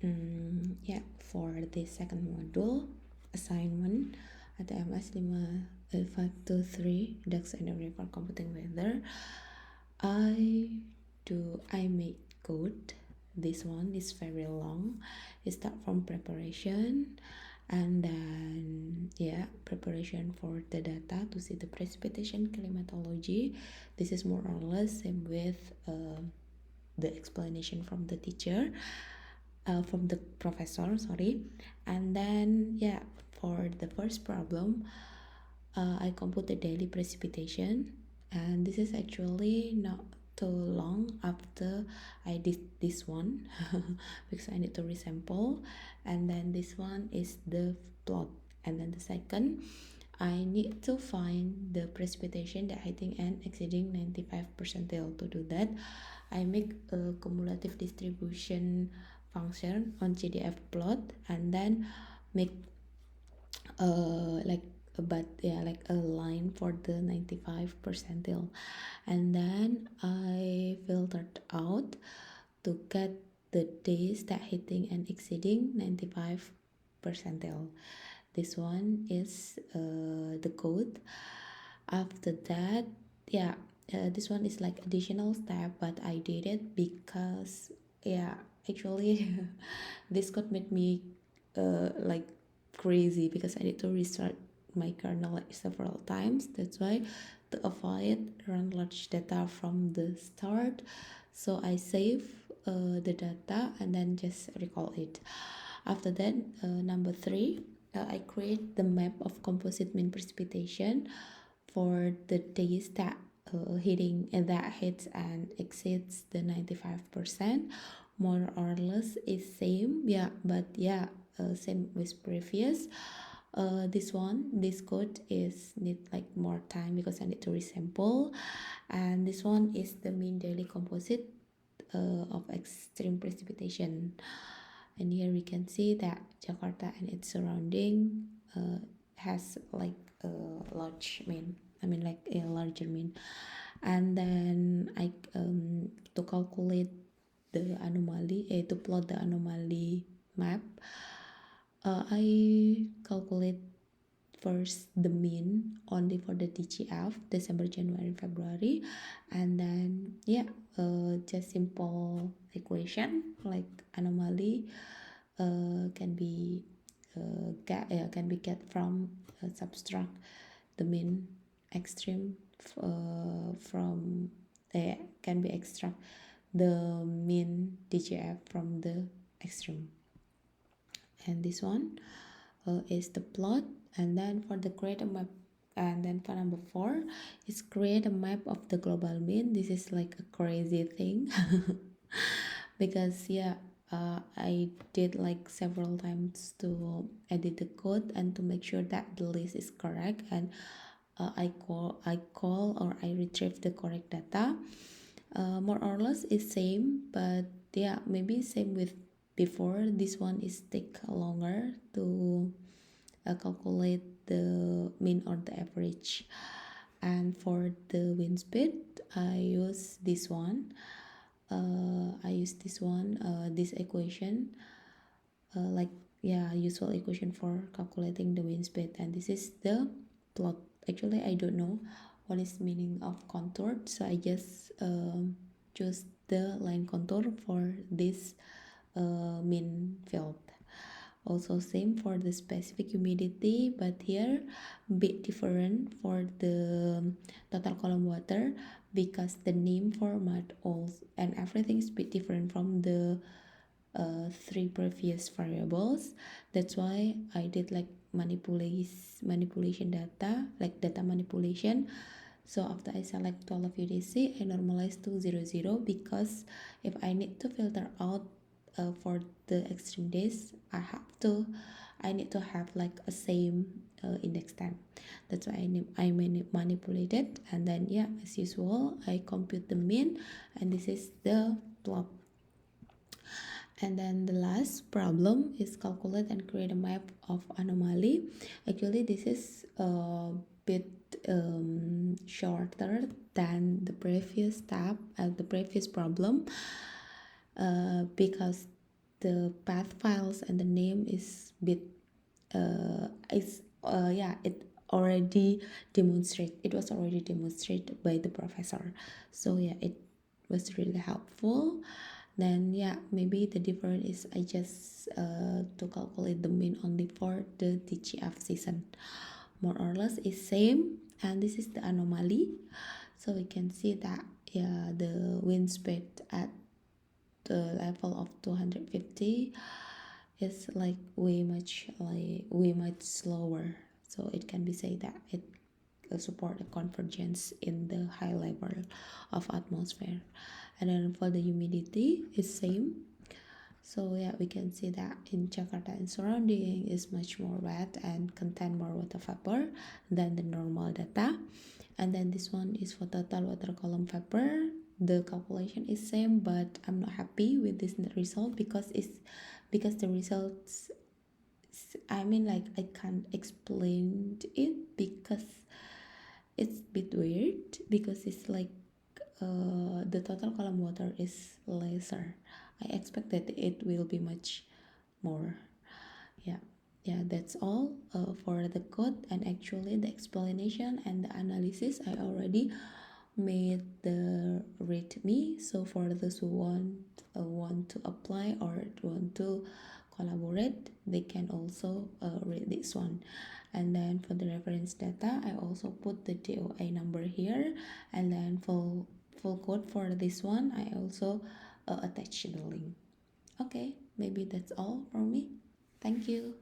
Yeah, for the second module assignment ATMS 523 Dask and for computing weather, I make code. This one is very long. It start from preparation, and then yeah, preparation for the data to see the precipitation climatology. This is more or less same with the explanation from the teacher, from the professor, sorry. And then yeah, for the first problem, I compute the daily precipitation, and this is actually not too long after I did this one because I need to resample. And then this one is the plot, and then the second, I need to find the precipitation that hitting and exceeding 95 percentile. To do that, I make a cumulative distribution function on GDF plot, and then make like like a line for the 95 percentile, and then I filtered out to get the days that hitting and exceeding 95 percentile. This one is the code. After that, yeah, this one is like additional step, but I did it because yeah, actually this code made me like crazy because I need to restart my kernel like several times. That's why, to avoid run large data from the start, so I save the data and then just recall it. After that, number three, I create the map of composite mean precipitation for the days that that hits and exceeds the 95%. More or less is same, yeah, but yeah, same with previous. This code is need like more time because I need to resample. And this one is the mean daily composite of extreme precipitation. And here we can see that Jakarta and its surrounding has like a large mean, like a larger mean. And then I to calculate the anomaly, to plot the anomaly map, I calculate first the mean only for the DGF, December, January, February, and then yeah, just simple equation like anomaly can be get from subtract the mean extreme from can be extract the mean DGF from the extreme. And this one is the plot. And then for the create a map, and then for number 4 is create a map of the global mean. This is like a crazy thing because yeah, I did like several times to edit the code and to make sure that the list is correct, and I call or I retrieve the correct data. More or less is same, but yeah, maybe same with before. This one is take longer to calculate the mean or the average. And for the wind speed, I use this one. This equation, like yeah, usual equation for calculating the wind speed. And this is the plot. Actually, I don't know what is meaning of contour, so I just choose the line contour for this mean field. Also same for the specific humidity, but here bit different for the total column water because the name format also and everything is bit different from the 3 previous variables. That's why I did like manipulation data, like data manipulation. So after I select all of UDC, I normalize to 00 because if I need to filter out for the extreme days, I need to have like a same index time. That's why I manipulate it, and then yeah, as usual, I compute the mean, and this is the plot. And then the last problem is calculate and create a map of anomaly. Actually, this is a bit shorter than the previous tab, the previous problem, because the path files and the name is bit yeah, it was already demonstrated by the professor. So yeah, it was really helpful. Then yeah, maybe the difference is I just to calculate the mean only for the TGF season, more or less is same. And this is the anomaly, so we can see that yeah, the wind speed at the level of 250 is way much slower. So it can be said that it support a convergence in the high level of atmosphere. And then for the humidity is same. So yeah, we can see that in Jakarta and surrounding is much more wet and contain more water vapor than the normal data. And then this one is for total water column vapor. The calculation is same, but I'm not happy with this result because the results, I mean, like I can't explain it because it's a bit weird, because it's like the total column water is lesser. I expected it will be much more. Yeah, yeah, that's all for the code. And actually the explanation and the analysis I already made the readme. So for those who want to apply or want to collaborate, they can also read this one. And then for the reference data, I also put the DOI number here. And then full code for this one, I also attach the link. Okay, maybe that's all for me. Thank you.